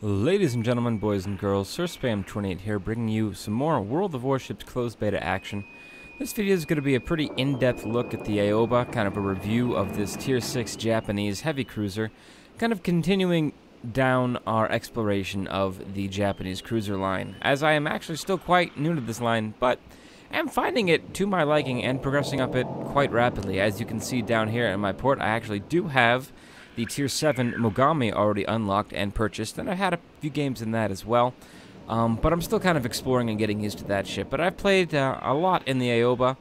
Ladies and gentlemen, boys and girls, Sir Spam28 here, bringing you some more World of Warships closed beta action. This video is going to be a pretty in-depth look at the Aoba, kind of a review of this Tier 6 Japanese heavy cruiser, kind of continuing down our exploration of the Japanese cruiser line, as I am actually still quite new to this line, but am finding it to my liking and progressing up it quite rapidly. As you can see down here in my port, I actually do have the Tier 7 Mogami already unlocked and purchased, and I had a few games in that as well. But I'm still kind of exploring and getting used to that ship. But I've played a lot in the Aoba,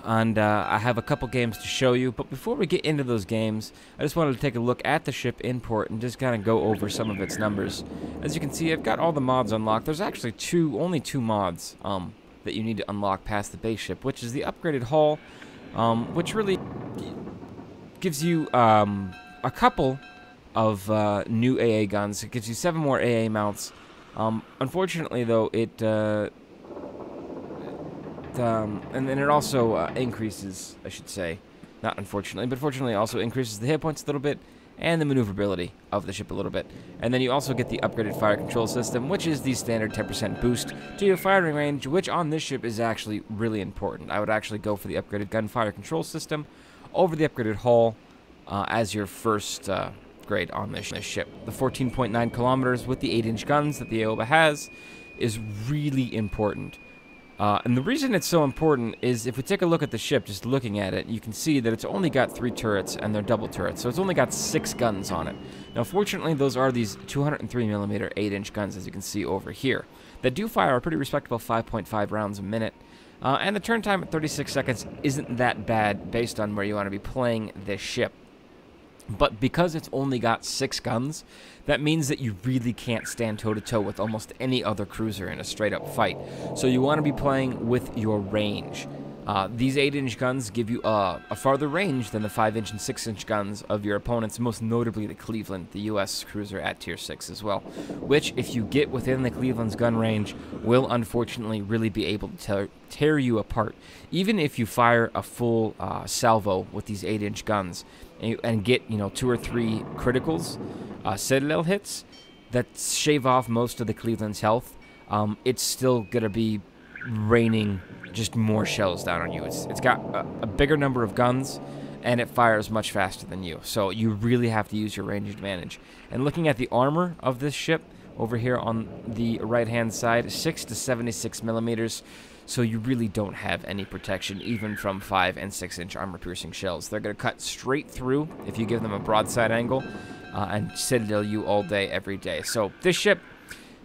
and I have a couple games to show you. But before we get into those games, I just wanted to take a look at the ship in port and just kind of go over some of its numbers. As you can see, I've got all the mods unlocked. There's actually only two mods that you need to unlock past the base ship, which is the upgraded hull, which really gives you a couple of new AA guns. It gives you 7 more AA mounts. Unfortunately, though, and then it also increases, I should say, not unfortunately, but fortunately, also increases the hit points a little bit and the maneuverability of the ship a little bit. And then you also get the upgraded fire control system, which is the standard 10% boost to your firing range, which on this ship is actually really important. I would actually go for the upgraded gunfire control system over the upgraded hull as your first grade on this ship. The 14.9 kilometers with the 8-inch guns that the Aoba has is really important. And the reason it's so important is if we take a look at the ship, just looking at it, you can see that it's only got 3 turrets, and they're double turrets, so it's only got 6 guns on it. Now, fortunately, those are these 203mm 8-inch guns, as you can see over here, that do fire a pretty respectable 5.5 rounds a minute. And the turn time at 36 seconds isn't that bad based on where you want to be playing this ship. But because it's only got 6 guns, that means that you really can't stand toe-to-toe with almost any other cruiser in a straight-up fight. So you want to be playing with your range. These 8-inch guns give you a farther range than the 5-inch and 6-inch guns of your opponents, most notably the Cleveland, the US cruiser at Tier 6 as well, which, if you get within the Cleveland's gun range, will unfortunately really be able to tear you apart. Even if you fire a full salvo with these 8-inch guns and get, 2 or 3 criticals, Citadel hits, that shave off most of the Cleveland's health, it's still going to be raining just more shells down on you. It's got a bigger number of guns, and it fires much faster than you. So you really have to use your range advantage. And looking at the armor of this ship over here on the right-hand side, 6 to 76 millimeters. So you really don't have any protection, even from 5 and 6-inch armor-piercing shells. They're going to cut straight through if you give them a broadside angle, and Citadel you all day, every day. So this ship,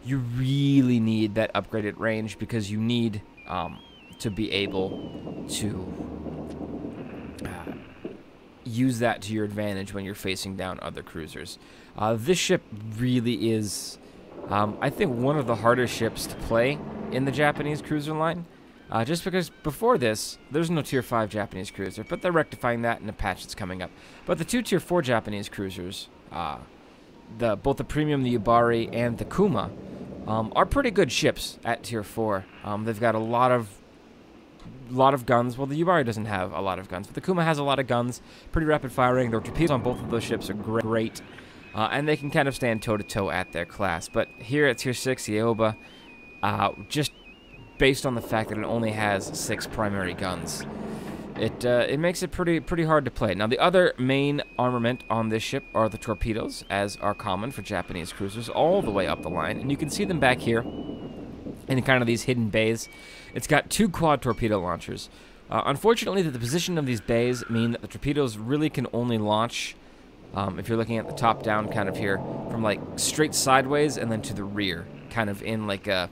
you really need that upgraded range because you need to be able to use that to your advantage when you're facing down other cruisers. This ship really is, I think, one of the hardest ships to play in the Japanese cruiser line. Just because before this, there's no Tier 5 Japanese cruiser, but they're rectifying that in a patch that's coming up. But the 2 Tier 4 Japanese cruisers, both the Premium, the Yubari, and the Kuma, are pretty good ships at Tier 4. They've got a lot of guns. Well, the Yubari doesn't have a lot of guns, but the Kuma has a lot of guns, pretty rapid firing. The torpedoes on both of those ships are great, and they can kind of stand toe-to-toe at their class. But here at Tier 6, the Aoba, just based on the fact that it only has 6 primary guns, it makes it pretty hard to play. Now, the other main armament on this ship are the torpedoes, as are common for Japanese cruisers all the way up the line, and you can see them back here in kind of these hidden bays. It's got 2 quad torpedo launchers. Unfortunately, the position of these bays mean that the torpedoes really can only launch, if you're looking at the top down kind of here, from like straight sideways and then to the rear, kind of in like a,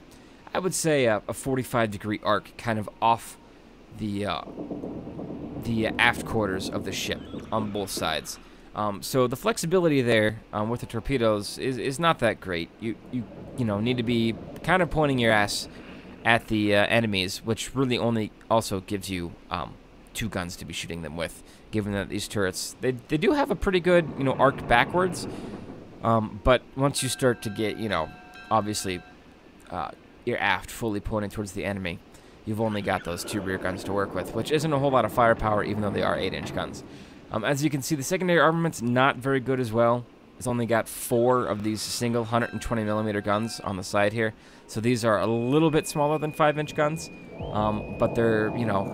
I would say a 45-degree arc, kind of off the aft quarters of the ship on both sides. So the flexibility there with the torpedoes is not that great. You need to be kind of pointing your ass at the enemies, which really only also gives you 2 guns to be shooting them with, given that these turrets, they do have a pretty good, arc backwards, but once you start to get, obviously your aft fully pointed towards the enemy, you've only got those 2 rear guns to work with, which isn't a whole lot of firepower, even though they are 8-inch guns. As you can see, the secondary armament's not very good as well. It's only got 4 of these single 120mm guns on the side here. So these are a little bit smaller than 5-inch guns, but they're, you know,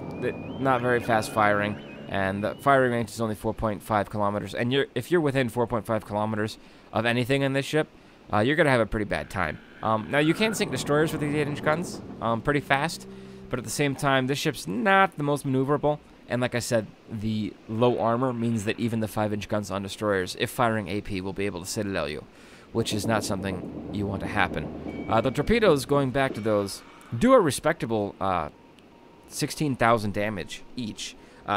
not very fast firing. And the firing range is only 4.5 kilometers. And if you're within 4.5 kilometers of anything in this ship, you're going to have a pretty bad time. Now, you can sink destroyers with these 8-inch guns pretty fast, but at the same time, this ship's not the most maneuverable. And like I said, the low armor means that even the 5-inch guns on destroyers, if firing AP, will be able to citadel you, which is not something you want to happen. The torpedoes, going back to those, do a respectable 16,000 damage each.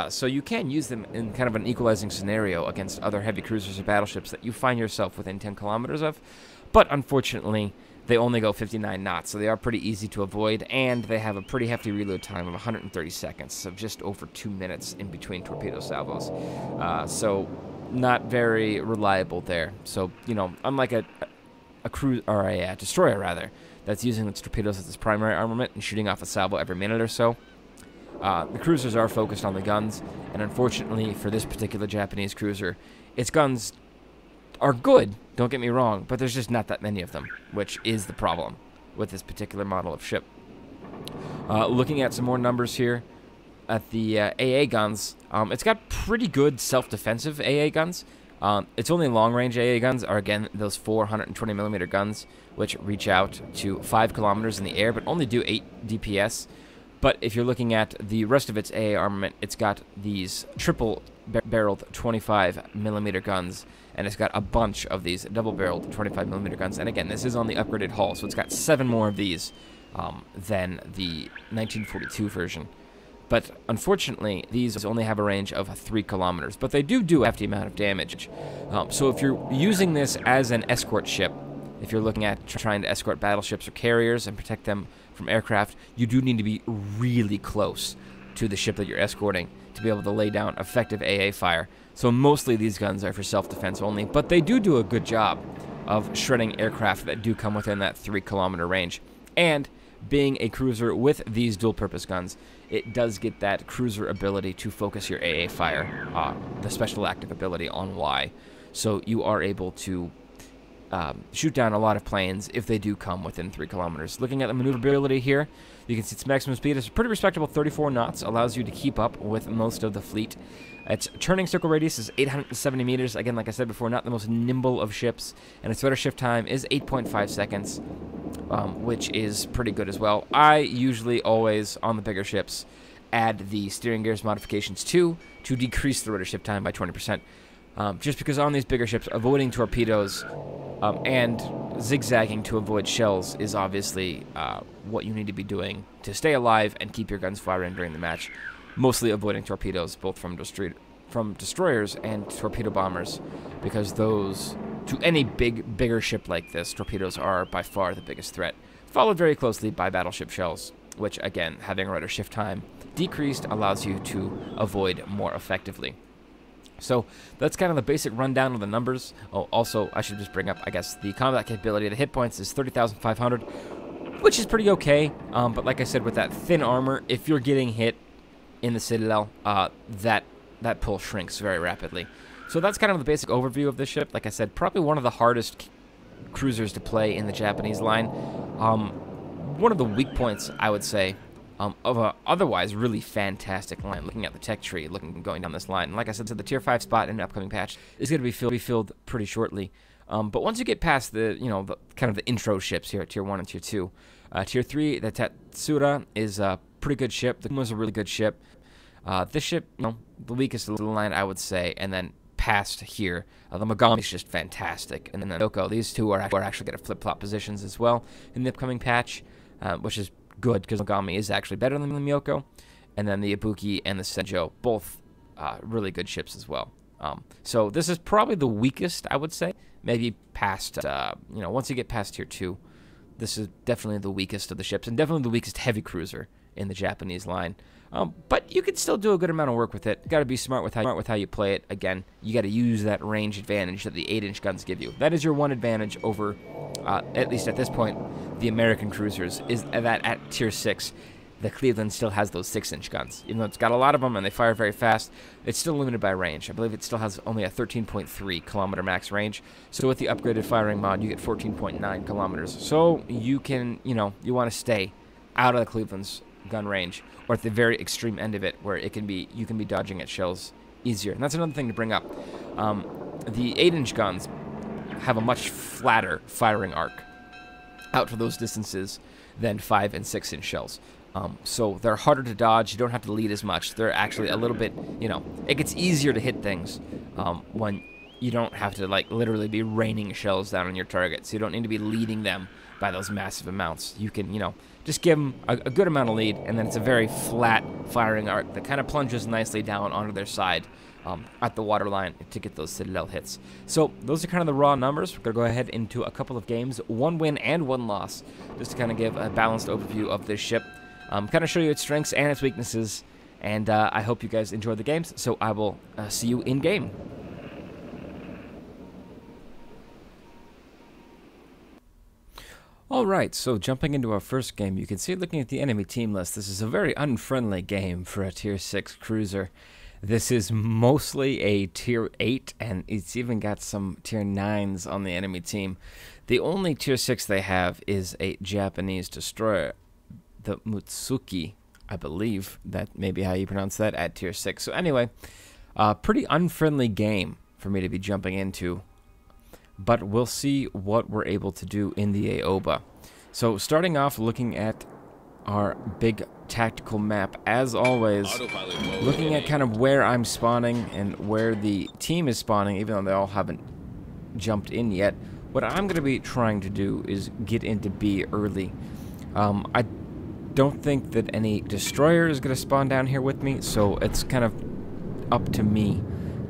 So you can use them in kind of an equalizing scenario against other heavy cruisers or battleships that you find yourself within 10 kilometers of. But unfortunately, they only go 59 knots, so they are pretty easy to avoid, and they have a pretty hefty reload time of 130 seconds, so just over 2 minutes in between torpedo salvos. So not very reliable there. So, you know, unlike a destroyer rather, that's using its torpedoes as its primary armament and shooting off a salvo every minute or so, the cruisers are focused on the guns, and unfortunately for this particular Japanese cruiser, its guns are good, don't get me wrong, but there's just not that many of them, which is the problem with this particular model of ship. Looking at some more numbers here at the AA guns, it's got pretty good self-defensive AA guns. Its only long-range AA guns are, again, those 420mm guns, which reach out to 5 kilometers in the air, but only do 8 DPS. But if you're looking at the rest of its AA armament, it's got these triple-barreled 25mm guns, and it's got a bunch of these double-barreled 25mm guns. And again, this is on the upgraded hull, so it's got 7 more of these than the 1942 version. But unfortunately, these only have a range of 3 kilometers, but they do a hefty amount of damage. So if you're using this as an escort ship, if you're looking at trying to escort battleships or carriers and protect them from aircraft, you do need to be really close to the ship that you're escorting to be able to lay down effective AA fire. So mostly these guns are for self-defense only, but they do a good job of shredding aircraft that do come within that 3-kilometer range. And being a cruiser with these dual-purpose guns, it does get that cruiser ability to focus your AA fire, the special active ability on Y. So you are able to shoot down a lot of planes if they do come within 3 kilometers. Looking at the maneuverability here, you can see its maximum speed is a pretty respectable 34 knots, allows you to keep up with most of the fleet. Its turning circle radius is 870 meters. Again, like I said before, not the most nimble of ships. And its rudder shift time is 8.5 seconds, which is pretty good as well. I usually always, on the bigger ships, add the steering gears modifications to decrease the rudder shift time by 20%. Just because on these bigger ships, avoiding torpedoes and zigzagging to avoid shells is obviously what you need to be doing to stay alive and keep your guns firing during the match. Mostly avoiding torpedoes, both from destroyers and torpedo bombers, because those, to any bigger ship like this, torpedoes are by far the biggest threat, followed very closely by battleship shells, which, again, having rudder shift time decreased allows you to avoid more effectively. So that's kind of the basic rundown of the numbers. Oh, also, I should just bring up, I guess, the combat capability. The hit points is 30,500, which is pretty okay. But like I said, with that thin armor, if you're getting hit in the Citadel, that pull shrinks very rapidly. So that's kind of the basic overview of this ship. Like I said, probably one of the hardest cruisers to play in the Japanese line. One of the weak points, I would say, of a otherwise really fantastic line. Looking at the tech tree, going down this line. And like I said, so the tier 5 spot in an upcoming patch is going to be filled pretty shortly. But once you get past the, the kind of the intro ships here at tier 1 and tier 2, tier 3, the Tetsura is a pretty good ship. The Kuma is a really good ship. This ship, the weakest of the line, I would say, and then past here, the Mogami is just fantastic, and then the Yoko, these two are actually going to flip-flop positions as well in the upcoming patch, which is good because Mogami is actually better than the Miyoko, and then the Ibuki and the Senjo, both really good ships as well. So this is probably the weakest, I would say, maybe past, once you get past tier 2, this is definitely the weakest of the ships, and definitely the weakest heavy cruiser in the Japanese line. But you can still do a good amount of work with it. You got to be smart with how you play it. Again, you got to use that range advantage that the 8-inch guns give you. That is your one advantage over, at least at this point, the American cruisers, is that at tier 6, the Cleveland still has those 6-inch guns. Even though it's got a lot of them and they fire very fast, it's still limited by range. I believe it still has only a 13.3 kilometer max range. So with the upgraded firing mod, you get 14.9 kilometers. So you can, you want to stay out of the Cleveland's gun range, or at the very extreme end of it, where you can be dodging at shells easier. And that's another thing to bring up. The 8-inch guns have a much flatter firing arc out to those distances than 5 and 6-inch shells. So they're harder to dodge. You don't have to lead as much. They're actually a little bit, it gets easier to hit things when you don't have to, like, literally be raining shells down on your target. So you don't need to be leading them by those massive amounts. You can, just give them a good amount of lead, and then it's a very flat firing arc that kind of plunges nicely down onto their side at the waterline to get those Citadel hits. So those are kind of the raw numbers. We're going to go ahead into a couple of games, 1 win and 1 loss, just to kind of give a balanced overview of this ship. Kind of show you its strengths and its weaknesses, and I hope you guys enjoy the games, so I will see you in-game. Alright, so jumping into our first game, you can see looking at the enemy team list, this is a very unfriendly game for a Tier 6 cruiser. This is mostly a Tier 8, and it's even got some Tier 9s on the enemy team. The only Tier 6 they have is a Japanese destroyer, the Mutsuki, I believe. That may be how you pronounce that, at Tier 6. So anyway, pretty unfriendly game for me to be jumping into. But we'll see what we're able to do in the Aoba. So starting off looking at our big tactical map, as always, looking at kind of where I'm spawning and where the team is spawning, even though they all haven't jumped in yet. What I'm going to be trying to do is get into B early. I don't think that any destroyer is going to spawn down here with me, so it's kind of up to me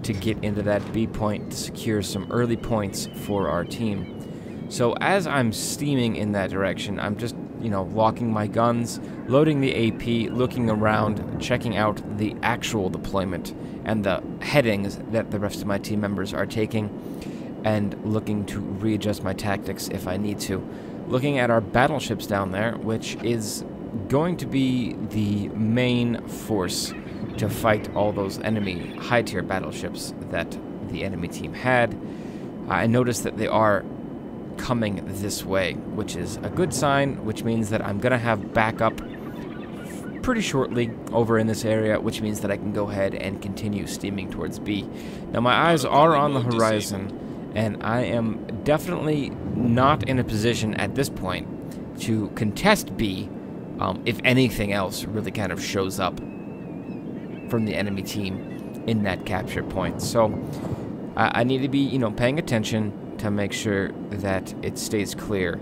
to get into that B point to secure some early points for our team. So as I'm steaming in that direction, I'm just, locking my guns, loading the AP, looking around, checking out the actual deployment and the headings that the rest of my team members are taking, and looking to readjust my tactics if I need to. Looking at our battleships down there, which is going to be the main force to fight all those enemy high-tier battleships that the enemy team had. I noticed that they are coming this way, which is a good sign, which means that I'm going to have backup pretty shortly over in this area, which means that I can go ahead and continue steaming towards B. Now, my eyes are on the horizon, and I am definitely not in a position at this point to contest B if anything else really kind of shows up from the enemy team in that capture point. So I need to be, paying attention to make sure that it stays clear.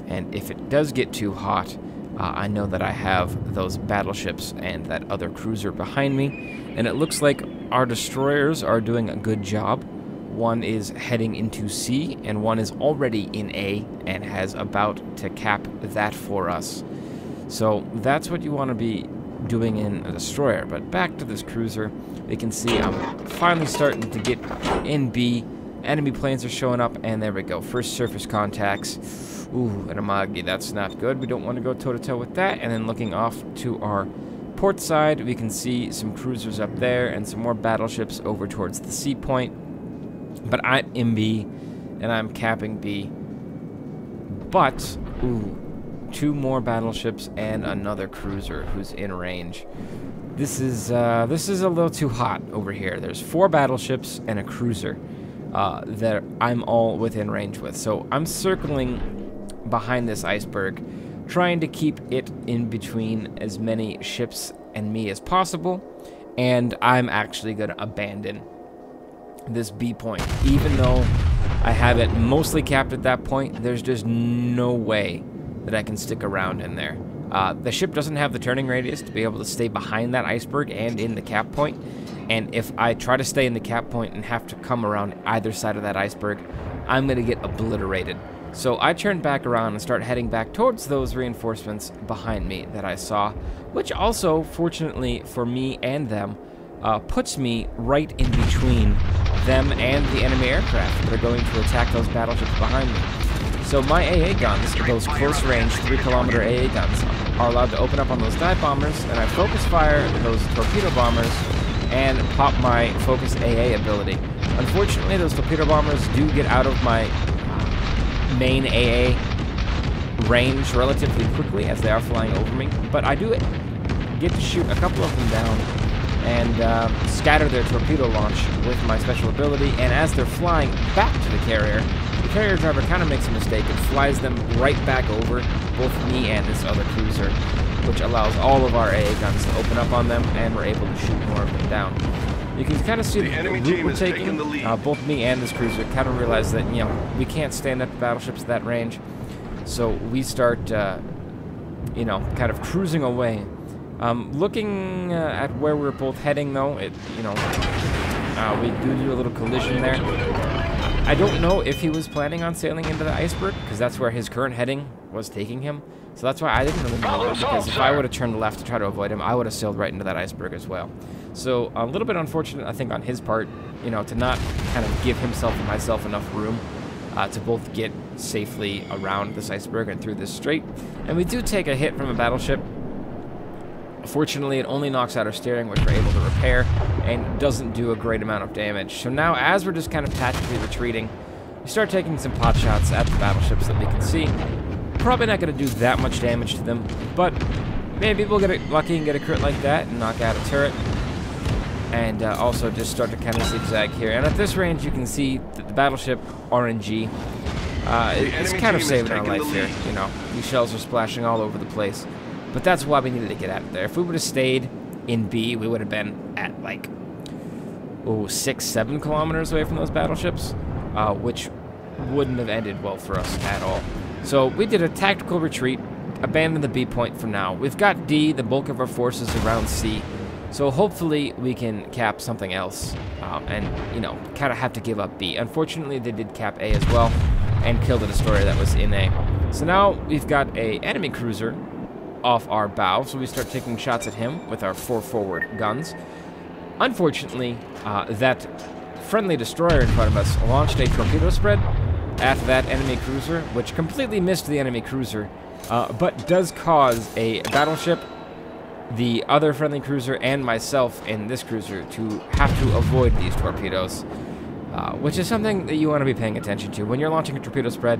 And if it does get too hot, I know that I have those battleships and that other cruiser behind me. And it looks like our destroyers are doing a good job. One is heading into C, and one is already in A and has about to cap that for us. So that's what you want to be doing in a destroyer. But back to this cruiser, we can see I'm finally starting to get in B. Enemy planes are showing up, and there we go. First surface contacts. Ooh, an Amagi, that's not good. We don't want to go toe-to-toe with that. And then looking off to our port side, we can see some cruisers up there and some more battleships over towards the C point. But I'm in B, and I'm capping B. But, ooh, 2 more battleships and another cruiser who's in range. This is a little too hot over here. There's 4 battleships and a cruiser that I'm all within range with. So I'm circling behind this iceberg, trying to keep it in between as many ships and me as possible. And I'm actually going to abandon this B point. Even though I have it mostly capped at that point, there's just no way that I can stick around in there. The ship doesn't have the turning radius to be able to stay behind that iceberg and in the cap point. And if I try to stay in the cap point and have to come around either side of that iceberg, I'm going to get obliterated. So I turn back around and start heading back towards those reinforcements behind me that I saw, which also, fortunately for me and them, puts me right in between them and the enemy aircraft that are going to attack those battleships behind me. So So my AA guns, those close-range 3-kilometer AA guns, are allowed to open up on those dive bombers, and I focus fire those torpedo bombers and pop my focus AA ability. Unfortunately, those torpedo bombers do get out of my main AA range relatively quickly as they are flying over me, but I do get to shoot a couple of them down and scatter their torpedo launch with my special ability, and as they're flying back to the carrier driver kind of makes a mistake and flies them right back over both me and this other cruiser, which allows all of our AA guns to open up on them, and we're able to shoot more of them down. You can kind of see the route we're taking. Both me and this cruiser kind of realize that, you know, we can't stand up to battleships at that range, so we start, you know, kind of cruising away. Looking at where we're both heading, though, you know, we do a little collision there. I don't know if he was planning on sailing into the iceberg, because that's where his current heading was taking him. So that's why I didn't really know, because if I would have turned left to try to avoid him, I would have sailed right into that iceberg as well. So a little bit unfortunate, I think, on his part, you know, to not kind of give himself and myself enough room to both get safely around this iceberg and through this strait. And we do take a hit from a battleship. Fortunately, it only knocks out our steering, which we're able to repair, and doesn't do a great amount of damage. So now, as we're just kind of tactically retreating, we start taking some pot shots at the battleships that we can see. Probably not going to do that much damage to them, but maybe we'll get lucky and get a crit like that and knock out a turret. And also just start to kind of zigzag here. And at this range, you can see that the battleship RNG it's kind of saving our life here. You know, these shells are splashing all over the place. But that's why we needed to get out of there. If we would have stayed in B, we would have been at like, 6-7 kilometers away from those battleships, which wouldn't have ended well for us at all. So we did a tactical retreat, abandoned the B point for now. We've got D, the bulk of our forces around C, so hopefully we can cap something else, and, you know, kind of have to give up B. Unfortunately, they did cap A as well, and kill the destroyer that was in A. So now we've got a enemy cruiser off our bow, so we start taking shots at him with our 4 forward guns. Unfortunately, that friendly destroyer in front of us launched a torpedo spread at that enemy cruiser, which completely missed the enemy cruiser, but does cause a battleship, the other friendly cruiser, and myself in this cruiser to have to avoid these torpedoes, which is something that you want to be paying attention to. When you're launching a torpedo spread,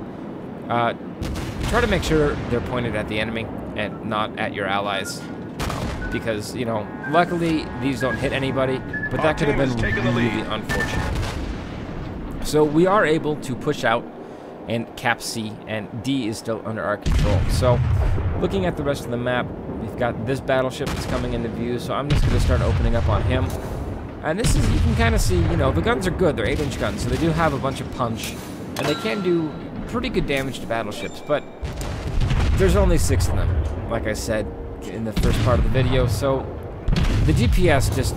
try to make sure they're pointed at the enemy and not at your allies, because, you know, luckily these don't hit anybody, but that could have been really unfortunate. So we are able to push out and cap C, and D is still under our control. So looking at the rest of the map, we've got this battleship that's coming into view, so I'm just going to start opening up on him. And this is, you can kind of see, you know, the guns are good. They're 8-inch guns, so they do have a bunch of punch, and they can do pretty good damage to battleships, but there's only 6 of them, like I said in the first part of the video, so the GPS just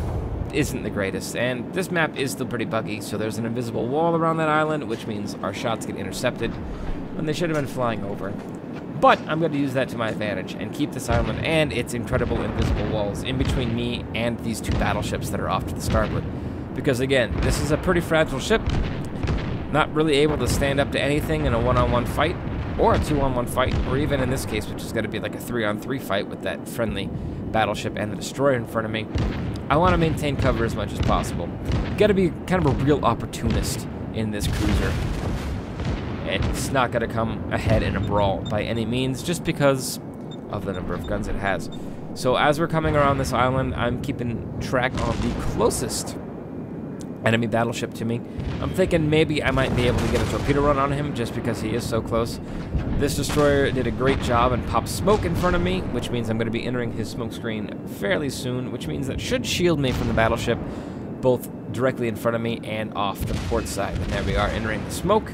isn't the greatest, and this map is still pretty buggy, so there's an invisible wall around that island, which means our shots get intercepted when they should have been flying over. But I'm going to use that to my advantage and keep this island and its incredible invisible walls in between me and these 2 battleships that are off to the starboard, because again, this is a pretty fragile ship, not really able to stand up to anything in a 1-on-1 fight, or a 2-on-1 fight, or even in this case, which is going to be like a 3-on-3 fight with that friendly battleship and the destroyer in front of me. I want to maintain cover as much as possible. Got to be kind of a real opportunist in this cruiser. It's not going to come ahead in a brawl by any means, just because of the number of guns it has. So as we're coming around this island, I'm keeping track of the closest enemy battleship to me. I'm thinking maybe I might be able to get a torpedo run on him just because he is so close. This destroyer did a great job and popped smoke in front of me, which means I'm going to be entering his smoke screen fairly soon, which means that should shield me from the battleship, both directly in front of me and off the port side. And there we are, entering the smoke,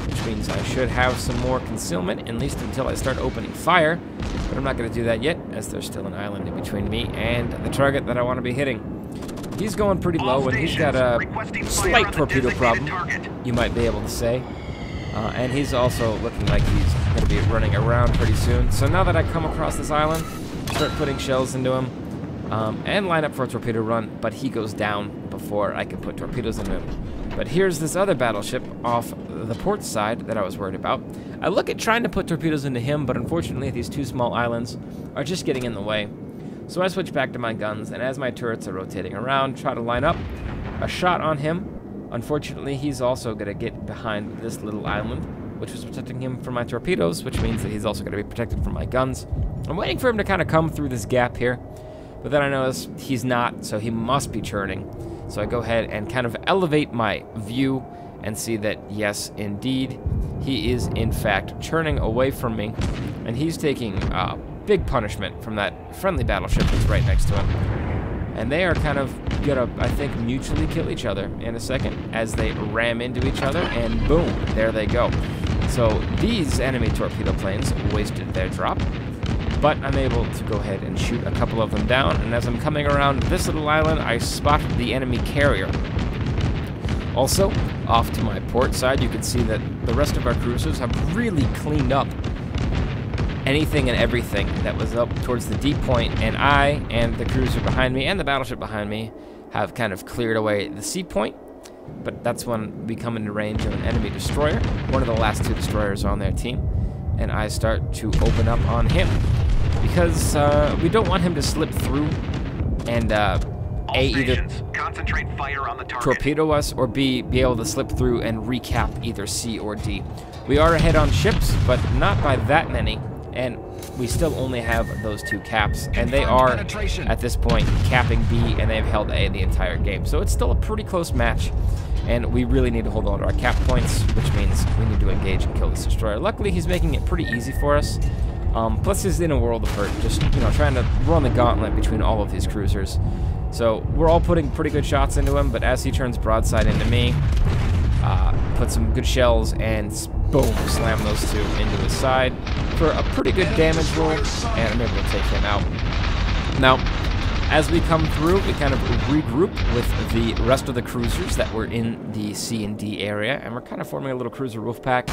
which means I should have some more concealment, at least until I start opening fire. But I'm not going to do that yet, as there's still an island in between me and the target that I want to be hitting. He's going pretty low, and he's got a slight torpedo problem, you might be able to say. And he's also looking like he's going to be running around pretty soon. So now that I come across this island, start putting shells into him, and line up for a torpedo run, but he goes down before I can put torpedoes into him. But here's this other battleship off the port side that I was worried about. I look at trying to put torpedoes into him, but unfortunately these two small islands are just getting in the way. So I switch back to my guns, and as my turrets are rotating around, try to line up a shot on him. Unfortunately, he's also going to get behind this little island, which was protecting him from my torpedoes, which means that he's also going to be protected from my guns. I'm waiting for him to kind of come through this gap here, but then I notice he's not, so he must be churning. So I go ahead and kind of elevate my view and see that, yes, indeed, he is, in fact, churning away from me, and he's taking big punishment from that friendly battleship that's right next to him. And they are kind of gonna, I think, mutually kill each other in a second as they ram into each other, and boom, there they go. So these enemy torpedo planes wasted their drop, but I'm able to go ahead and shoot a couple of them down, and as I'm coming around this little island, I spot the enemy carrier. Also, off to my port side, you can see that the rest of our cruisers have really cleaned up anything and everything that was up towards the deep point, and I and the cruiser behind me and the battleship behind me have kind of cleared away the sea point. But that's when we come into range of an enemy destroyer, one of the last two destroyers on their team, and I start to open up on him because we don't want him to slip through and either concentrate fire on the target, torpedo us, or B, be able to slip through and recap either C or D. We are ahead on ships, but not by that many, and we still only have those two caps, and they are, at this point, capping B, and they've held A the entire game. So it's still a pretty close match, and we really need to hold on to our cap points, which means we need to engage and kill this destroyer. Luckily, he's making it pretty easy for us. Plus, he's in a world of hurt, just, you know, trying to run the gauntlet between all of these cruisers. So we're all putting pretty good shots into him, but as he turns broadside into me, put some good shells and boom, slam those two into his side for a pretty good damage roll, and I'm able to take him out. Now, as we come through, we kind of regroup with the rest of the cruisers that were in the C and D area, and we're kind of forming a little cruiser wolf pack.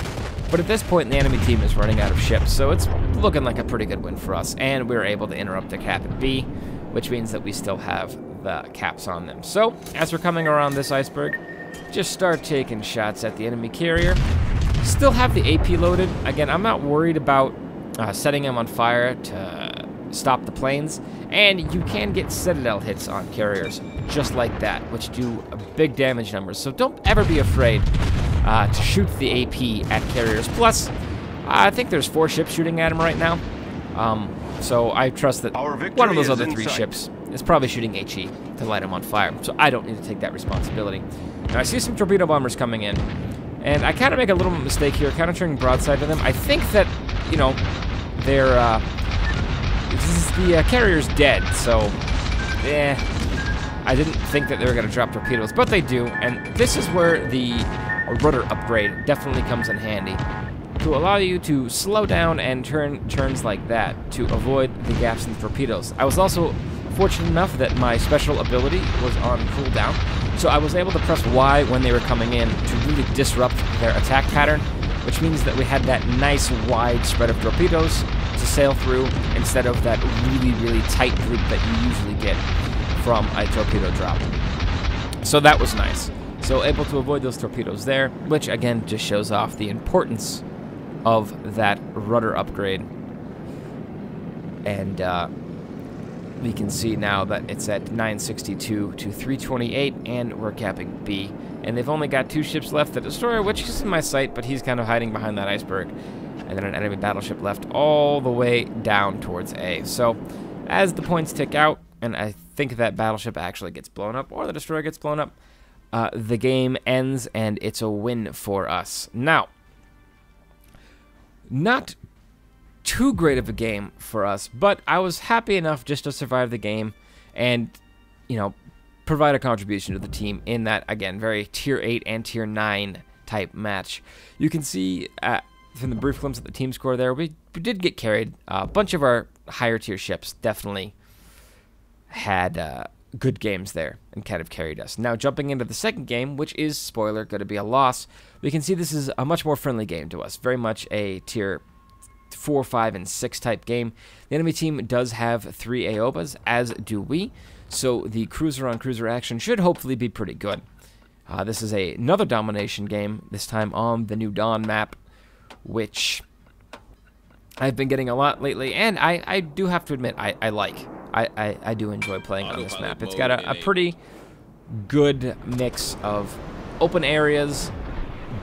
But at this point, the enemy team is running out of ships, so it's looking like a pretty good win for us, and we're able to interrupt the cap at B, which means that we still have the caps on them. So, as we're coming around this iceberg, just start taking shots at the enemy carrier. Still have the AP loaded. Again, I'm not worried about setting him on fire to stop the planes, and you can get citadel hits on carriers just like that, which do big damage numbers. So don't ever be afraid to shoot the AP at carriers. Plus, I think there's 4 ships shooting at him right now. So I trust that one of those other 3 ships is probably shooting HE to light him on fire. So I don't need to take that responsibility. Now I see some torpedo bombers coming in, and I kind of make a little mistake here, kind of turning broadside to them. I think that, you know, they're, the carrier's dead, so, I didn't think that they were going to drop torpedoes, but they do, and this is where the rudder upgrade definitely comes in handy, to allow you to slow down and turn turns like that to avoid the gaps in the torpedoes. I was also fortunate enough that my special ability was on cooldown, so I was able to press Y when they were coming in to really disrupt their attack pattern, which means that we had that nice wide spread of torpedoes to sail through instead of that really, really tight group that you usually get from a torpedo drop. So that was nice. So able to avoid those torpedoes there, which again just shows off the importance of that rudder upgrade. And we can see now that it's at 962 to 328, and we're capping B. And they've only got 2 ships left, the destroyer, which is in my sight, but he's kind of hiding behind that iceberg. And then an enemy battleship left all the way down towards A. So as the points tick out, and I think that battleship actually gets blown up, or the destroyer gets blown up, the game ends, and it's a win for us. Now, not too great of a game for us, but I was happy enough just to survive the game and, you know, provide a contribution to the team in that, again, very tier 8 and tier 9 type match. You can see from the brief glimpse of the team score there, we did get carried. A bunch of our higher tier ships definitely had good games there and kind of carried us. Now, jumping into the second game, which is, spoiler, going to be a loss, we can see this is a much more friendly game to us. Very much a tier 4, 5, and 6 type game. The enemy team does have 3 Aobas, as do we, so the cruiser-on-cruiser action should hopefully be pretty good. This is another domination game, this time on the New Dawn map, which I've been getting a lot lately, and I do have to admit, I like. I do enjoy playing on this map. It's got a pretty good mix of open areas,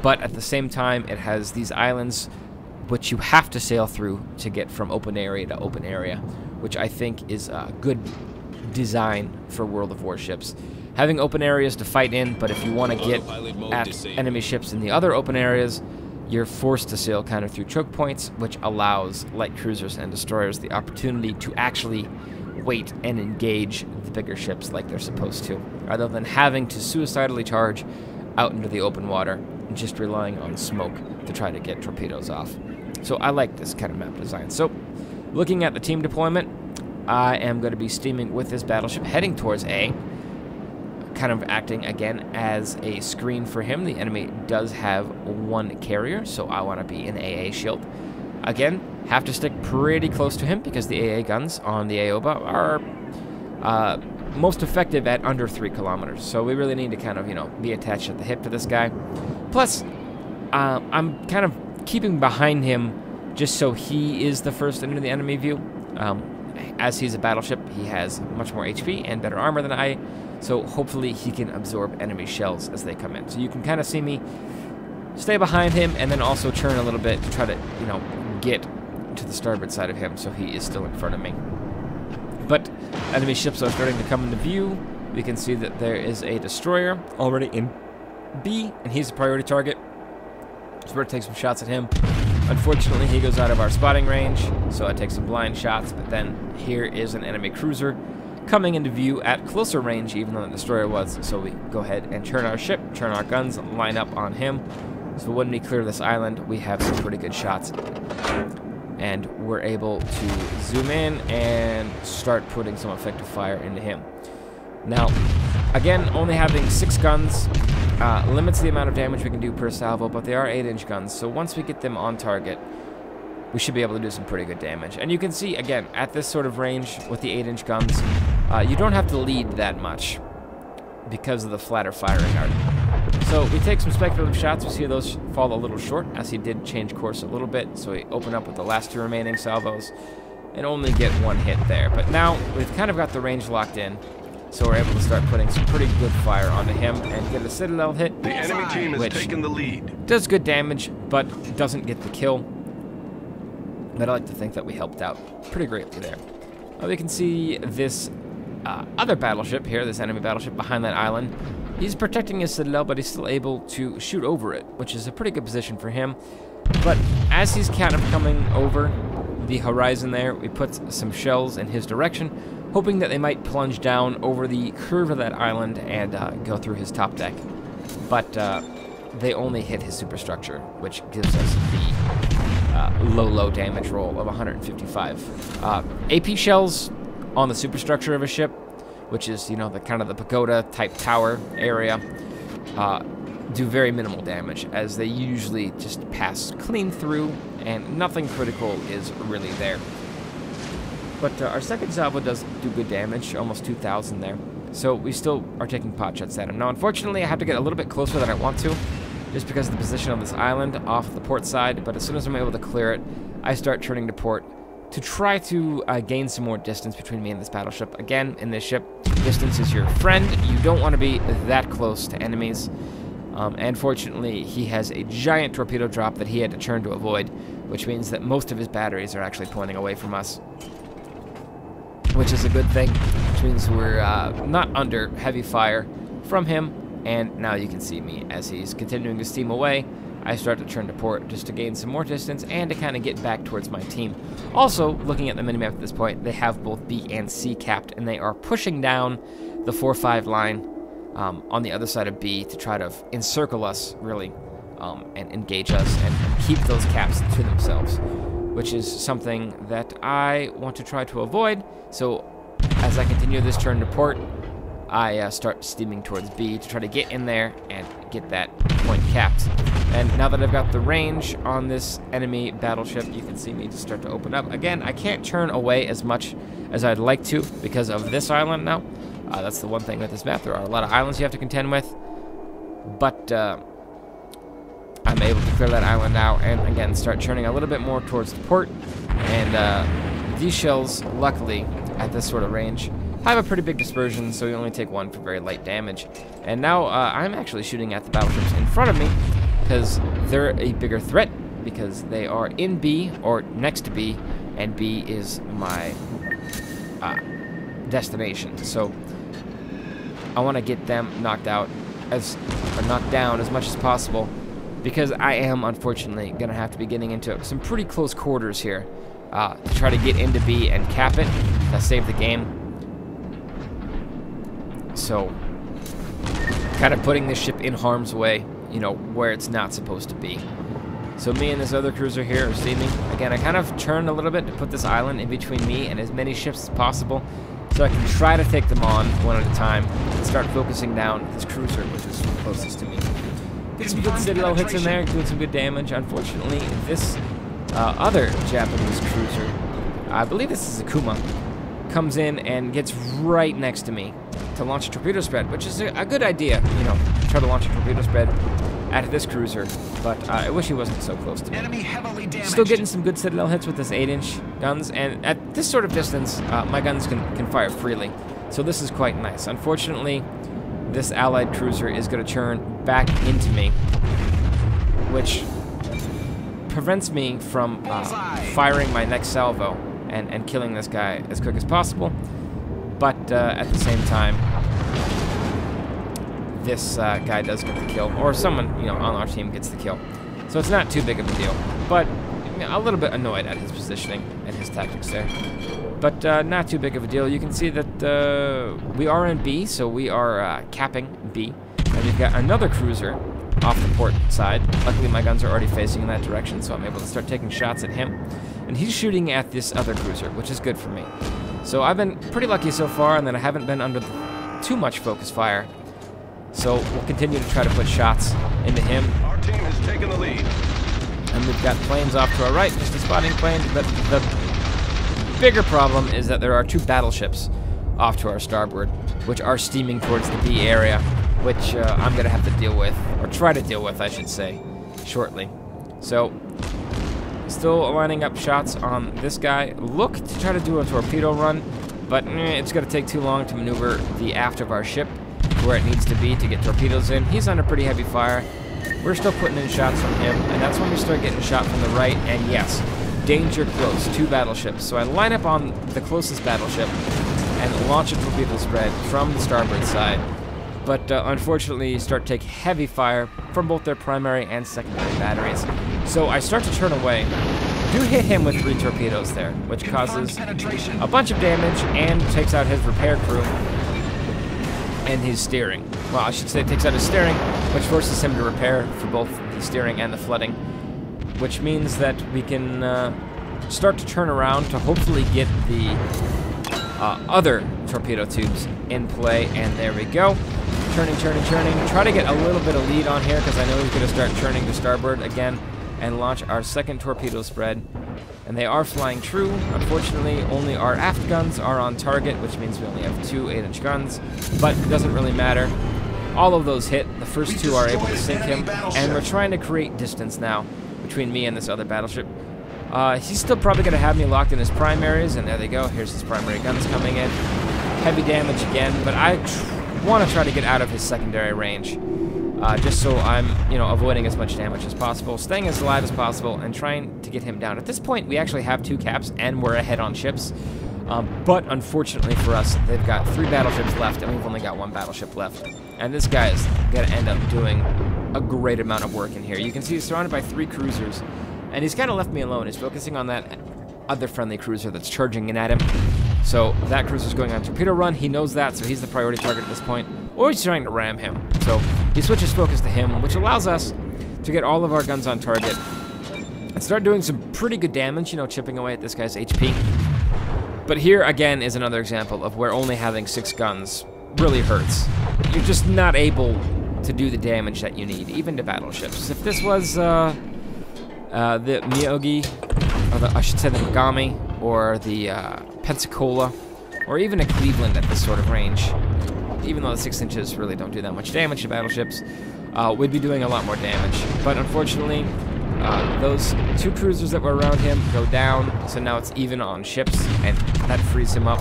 but at the same time, it has these islands which you have to sail through to get from open area to open area, which I think is a good design for World of Warships. Having open areas to fight in, but if you want to get at enemy ships in the other open areas, you're forced to sail kind of through choke points, which allows light cruisers and destroyers the opportunity to actually wait and engage the bigger ships like they're supposed to, rather than having to suicidally charge out into the open water and just relying on smoke to try to get torpedoes off. So I like this kind of map design. So looking at the team deployment, I am going to be steaming with this battleship heading towards A, kind of acting again as a screen for him. The enemy does have one carrier, so I want to be an AA shield. Again, have to stick pretty close to him because the AA guns on the Aoba are most effective at under 3 kilometers. So we really need to kind of, you know, be attached at the hip to this guy. Plus, I'm kind of keeping behind him just so he is the first into the enemy view. As he's a battleship, he has much more HP and better armor than I, so hopefully he can absorb enemy shells as they come in. So you can kind of see me stay behind him and then also turn a little bit to try to, you know, get to the starboard side of him so he is still in front of me. But enemy ships are starting to come into view. We can see that there is a destroyer already in B, and he's a priority target. So we're going to take some shots at him. Unfortunately, he goes out of our spotting range, so I take some blind shots, but then here is an enemy cruiser coming into view at closer range even than the destroyer was, so we go ahead and turn our ship, turn our guns, line up on him. So when we clear this island, we have some pretty good shots, and we're able to zoom in and start putting some effective fire into him. Now, again, only having 6 guns limits the amount of damage we can do per salvo, but they are 8-inch guns, so once we get them on target, we should be able to do some pretty good damage. And you can see, again, at this sort of range with the 8-inch guns, you don't have to lead that much because of the flatter firing arc. So we take some speculative shots. We see those fall a little short, as he did change course a little bit, so we open up with the last 2 remaining salvos and only get 1 hit there. But now we've kind of got the range locked in, so we're able to start putting some pretty good fire onto him and get a Citadel hit. The enemy team has taken the lead. Does good damage, but doesn't get the kill. But I like to think that we helped out pretty greatly there. We can see this other battleship here, this enemy battleship behind that island. He's protecting his Citadel, but he's still able to shoot over it, which is a pretty good position for him. But as he's kind of coming over the horizon there, we put some shells in his direction, hoping that they might plunge down over the curve of that island and go through his top deck. But they only hit his superstructure, which gives us the low damage roll of 155. AP shells on the superstructure of a ship, which is, you know, the kind of the pagoda type tower area, do very minimal damage, as they usually just pass clean through and nothing critical is really there. But our second salvo does do good damage, almost 2,000 there. So we still are taking pot shots at him. Now, unfortunately, I have to get a little bit closer than I want to, just because of the position on this island off the port side. But as soon as I'm able to clear it, I start turning to port to try to gain some more distance between me and this battleship. Again, in this ship, distance is your friend. You don't want to be that close to enemies. And fortunately, he has a giant torpedo drop that he had to turn to avoid, which means that most of his batteries are actually pointing away from us, which is a good thing, which means we're not under heavy fire from him. And now you can see me as he's continuing to steam away. I start to turn to port just to gain some more distance and to kind of get back towards my team. Also, looking at the minimap at this point, they have both B and C capped, and they are pushing down the 4-5 line on the other side of B to try to encircle us, really, and engage us and keep those caps to themselves, which is something that I want to try to avoid. So as I continue this turn to port, I start steaming towards B to try to get in there and get that point capped. And now that I've got the range on this enemy battleship, you can see me just start to open up. Again, I can't turn away as much as I'd like to because of this island now. That's the one thing with this map. There are a lot of islands you have to contend with. But I'm able to clear that island out and, again, start churning a little bit more towards the port. And these shells, luckily, at this sort of range, have a pretty big dispersion, so we only take one for very light damage. And now I'm actually shooting at the battleships in front of me because they're a bigger threat because they are in B or next to B, and B is my destination. So I want to get them knocked out or knocked down as much as possible because I am unfortunately going to have to be getting into some pretty close quarters here to try to get into B and cap it to save the game. So, kind of putting this ship in harm's way, you know, where it's not supposed to be. So me and this other cruiser here are steaming. Again, I kind of churned a little bit to put this island in between me and as many ships as possible so I can try to take them on one at a time and start focusing down this cruiser, which is closest to me. Get some good citadel hits in there, doing some good damage. Unfortunately, this other Japanese cruiser, I believe this is a Kuma, comes in and gets right next to me to launch a torpedo spread, which is a good idea, you know, try to launch a torpedo spread at this cruiser, but I wish he wasn't so close to me. Enemy heavily damaged. Still getting some good citadel hits with this 8-inch guns, and at this sort of distance, my guns can fire freely, so this is quite nice. Unfortunately, this allied cruiser is going to churn back into me, which prevents me from firing my next salvo and killing this guy as quick as possible. But at the same time, this guy does get the kill, or someone, you know, on our team gets the kill. So it's not too big of a deal, but a little bit annoyed at his positioning and his tactics there. But not too big of a deal. You can see that we are in B, so we are capping B. And we've got another cruiser off the port side. Luckily, my guns are already facing in that direction, so I'm able to start taking shots at him. And he's shooting at this other cruiser, which is good for me. So I've been pretty lucky so far, and then I haven't been under too much focus fire. So we'll continue to try to put shots into him. Our team has taken the lead. And we've got planes off to our right, just a spotting plane. But the bigger problem is that there are two battleships off to our starboard, which are steaming towards the B area, which I'm going to have to deal with, or try to deal with, I should say, shortly. So, still lining up shots on this guy. Look to try to do a torpedo run, but it's going to take too long to maneuver the aft of our ship to where it needs to be to get torpedoes in. He's under pretty heavy fire. We're still putting in shots from him, and that's when we start getting shot from the right, and yes, danger close, two battleships. So I line up on the closest battleship and launch a torpedo spread from the starboard side. But unfortunately, start to take heavy fire from both their primary and secondary batteries. So I start to turn away. Do hit him with 3 torpedoes there, which causes a bunch of damage and takes out his repair crew and his steering. Well, I should say it takes out his steering, which forces him to repair for both the steering and the flooding, which means that we can start to turn around to hopefully get the other torpedo tubes in play, and there we go. Churning. Try to get a little bit of lead on here because I know he's going to start churning to starboard again and launch our second torpedo spread. And they are flying true. Unfortunately, only our aft guns are on target, which means we only have 2 8-inch guns, but it doesn't really matter. All of those hit. The first 2 are able to sink him, and we're trying to create distance now between me and this other battleship. He's still probably going to have me locked in his primaries, and there they go. Here's his primary guns coming in. Heavy damage again, but I want to try to get out of his secondary range, just so I'm, avoiding as much damage as possible, staying as alive as possible, and trying to get him down. At this point, we actually have 2 caps, and we're ahead on ships, but unfortunately for us, they've got 3 battleships left, and we've only got 1 battleship left. And this guy is going to end up doing a great amount of work in here. You can see he's surrounded by 3 cruisers, and he's kind of left me alone. He's focusing on that other friendly cruiser that's charging in at him. So that cruiser's going on torpedo run. He knows that, so he's the priority target at this point. Or he's trying to ram him. So he switches focus to him, which allows us to get all of our guns on target and start doing some pretty good damage, chipping away at this guy's HP. But here, again, is another example of where only having 6 guns really hurts. You're just not able to do the damage that you need, even to battleships. If this was the Myogi, or I should say the Megami, or the Pensacola, or even a Cleveland at this sort of range, even though the 6 inches really don't do that much damage to battleships, we'd be doing a lot more damage. But unfortunately, those 2 cruisers that were around him go down, so now it's even on ships, and that frees him up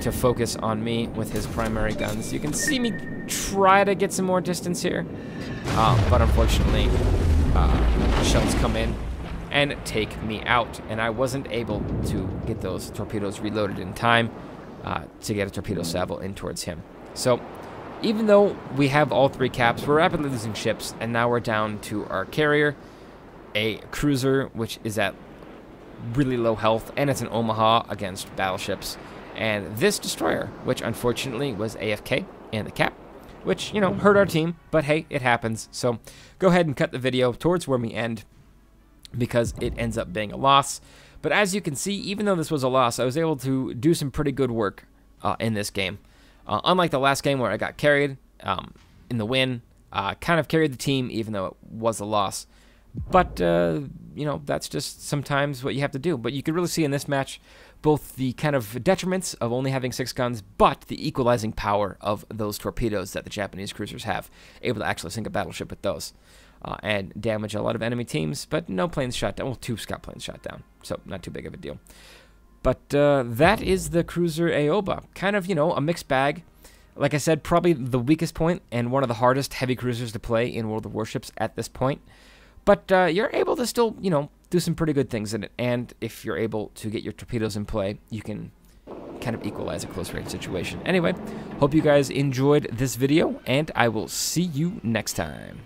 to focus on me with his primary guns. You can see me try to get some more distance here, but unfortunately, shells come in and take me out, and I wasn't able to get those torpedoes reloaded in time to get a torpedo salvo in towards him. So even though we have all 3 caps, we're rapidly losing ships, and now we're down to our carrier, a cruiser which is at really low health, and it's an Omaha against battleships, and this destroyer, which unfortunately was AFK in the cap, which, you know, hurt our team, but hey, it happens. So go ahead and cut the video towards where we end, because it ends up being a loss. But as you can see, even though this was a loss, I was able to do some pretty good work in this game. Unlike the last game where I got carried in the win, kind of carried the team even though it was a loss. But, you know, that's just sometimes what you have to do. But you could really see in this match both the kind of detriments of only having 6 guns, but the equalizing power of those torpedoes that the Japanese cruisers have, able to actually sink a battleship with those. And damage a lot of enemy teams, but no planes shot down. Well, 2 scout planes shot down, so not too big of a deal. But that is the cruiser Aoba. Kind of, you know, a mixed bag. Like I said, probably the weakest point and one of the hardest heavy cruisers to play in World of Warships at this point. But you're able to still, you know, do some pretty good things in it. And if you're able to get your torpedoes in play, you can kind of equalize a close range situation. Anyway, hope you guys enjoyed this video, and I will see you next time.